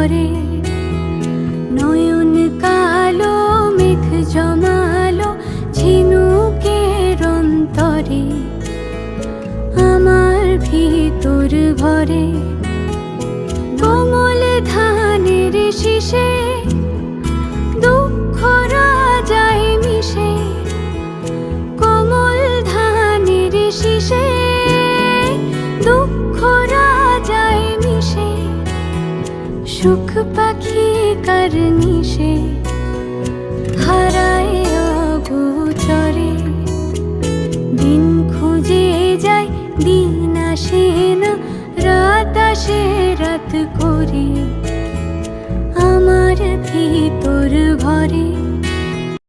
করে। নয়ন কালো মেঘ জমালো ঝিনুকের অন্তরে, আমার ভিতর ভরে। কোমল ধানের শীষে দুঃখরা যায় মিশে, কোমল ধানের শীষে দুঃখরা যায় মিশে। সুখ পাখি কার নিশে হারায় অগোচরে। দিন খুঁজে যায় দিন আসে না, রাত আসে রাত করে, আমার ভিতর ভরে।